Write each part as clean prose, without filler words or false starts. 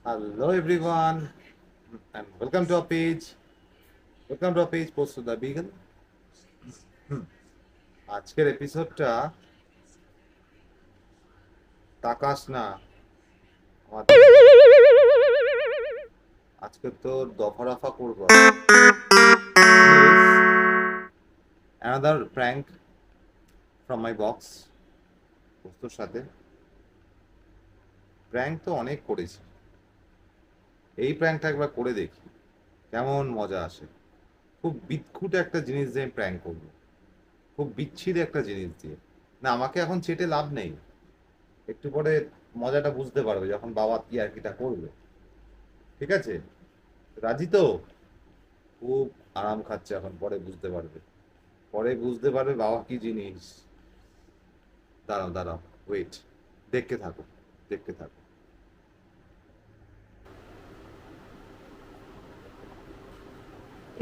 Hello everyone and welcome to our page. Welcome to our page Post to the Beagle. আজকের এপিসোডটা তাকাস না আমাদের আজকে তো দফা করব। Another prank from my box পোস্তর সাথে। প্র্যাঙ্ক তো অনেক করেছি, এই প্র্যাঙ্কটা একবার করে দেখি কেমন মজা আসে। খুব বিদঘুট একটা জিনিস দিয়ে আমি প্র্যাঙ্ক করবো, খুব বিচ্ছিরি একটা জিনিস দিয়ে। না, আমাকে এখন চেটে লাভ নেই, একটু পরে মজাটা বুঝতে পারবে যখন বাবা কি আর কিটা করবে। ঠিক আছে, রাজি তো? খুব আরাম খাচ্ছে এখন, পরে বুঝতে পারবে, বাবা কি জিনিস। দাঁড়াও দাঁড়াও, ওয়েট, দেখতে থাকো দেখতে থাকো।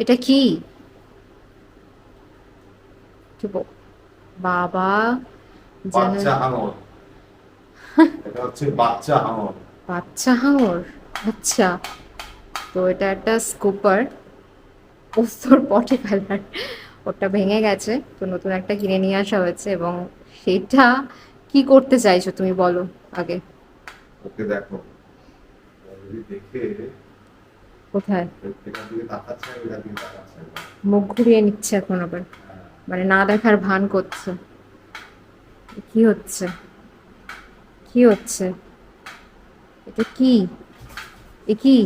এটা কি? বাবা যেন বাচ্চা হাঙর, এটা হচ্ছে বাচ্চা হাঙর। বাচ্চা হাঙর? আচ্ছা, তো এটা একটা স্কুপার, পোস্তর পটে ফেলার। ওটা ভেঙে গেছে, তো নতুন একটা কিনে নিয়ে আসা হয়েছে। এবং সেটা কি করতে চাইছো তুমি বলো আগে। ওকে দেখো, দেখে কোথায় এখান থেকে তাকাচ্ছে, এখান থেকে তাকাচ্ছে। মুখ ঘুরিয়ে নিচ্ছে এখন আবার, মানে না দেখার ভান করছে। কি হচ্ছে, কি হচ্ছে? এটা কি? এ কি?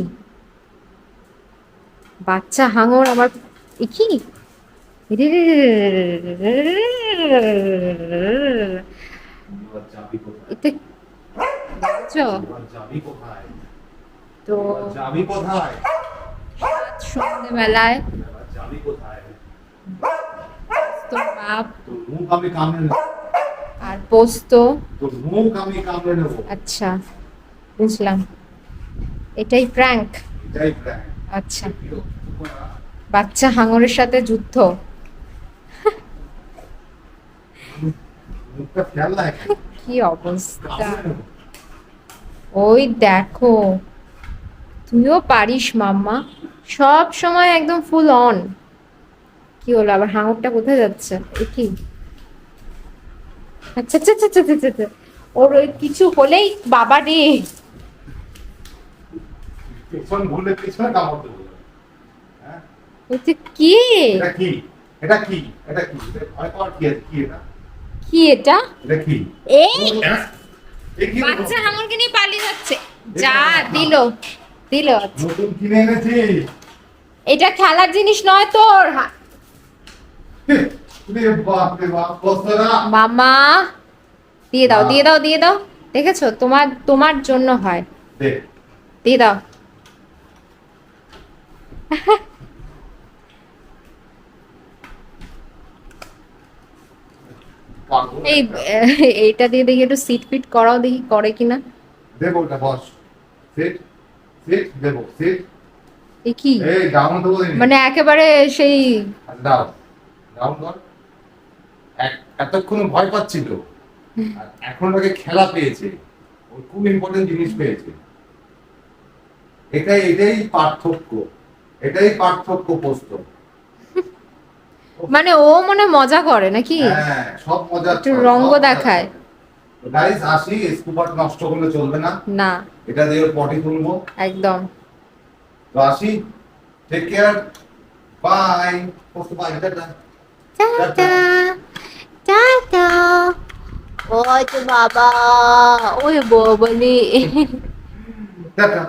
বাচ্চা হাঙর আবার? এ কি? এটা যাবি কোথায়? দেখছো যাবি কোথায়? তো? যাবি কোথায়? সন্ধ্যেবেলায় যাবি কোথায়? তোর বাপ তোর মুখ আমি কামড়ে নেব। আর পোস্ত? তোর মুখ আমি কামড়ে নেব। আচ্ছা, বুঝলাম, এটাই প্র্যাঙ্ক। এটাই প্ল্যান। আচ্ছা, বাচ্চা হাঙরের সাথে যুদ্ধ। মুখটা খেয়াল রাখ। কি অবস্থা! ওই দেখো, তুইও পারিস মাম্মা, সব সময় একদম ফুল অন। কি হলো আবার? হাঙরটা কোথায় যাচ্ছে? এ কি? আচ্ছা আচ্ছা আচ্ছা আচ্ছা আচ্ছা আচ্ছা। ওর ওই কিছু হলেই বাবা রে। পেছন ভুলে পেছনে কামড় দেবো। হ্যাঁ, এটা কি? এটা কি? এটা কি? এটা কি? ভয় পাওয়ার কি আছে? কি এটা? কি এটা? এটা কি? এই এ কি? বাচ্চা হাঙরকে নিয়ে পালিয়ে যাচ্ছে। যা দিল দিল। নতুন কিনে এনেছি। এটা খেলার জিনিস নয় তোর। রে বাপ রে বাপ, কতরা। মামা দিয়ে দাও দিয়ে দাও দিয়ে দাও। দেখেছো, তোমার তোমার জন্য হয়। দে। দিয়ে দাও। এই এইটা দিয়ে দেখি একটু সিট ফিট করাও, দেখি করে কিনা। দেবো ওটা, বস। সিট, সিট দেবো, সিট। এ কি? এই ডাউন দেবো দিন। মানে একেবারে সেই। দাও, ডাউন কর। এতক্ষণ ভয় পাচ্ছিল, আর এখন ওকে খেলা পেয়েছে, ও খুব ইম্পর্টেন্ট জিনিস পেয়েছে। এটাই পার্থক্য, এটাই পার্থক্য পোস্ত। মানে ও মনে মজা করে নাকি? হ্যাঁ, সব মজা, একটু রঙ্গ দেখায়। গাইস আসি, স্কুপার নষ্ট করলে চলবে না। না, এটা দিয়ে ওর পটি তুলবো একদম। তো আসি, টেক কেয়ার, বাই। পোস্ত বাই, টাটা। Tata tata. ওই তো বাবা, ওই বলি। টাটা।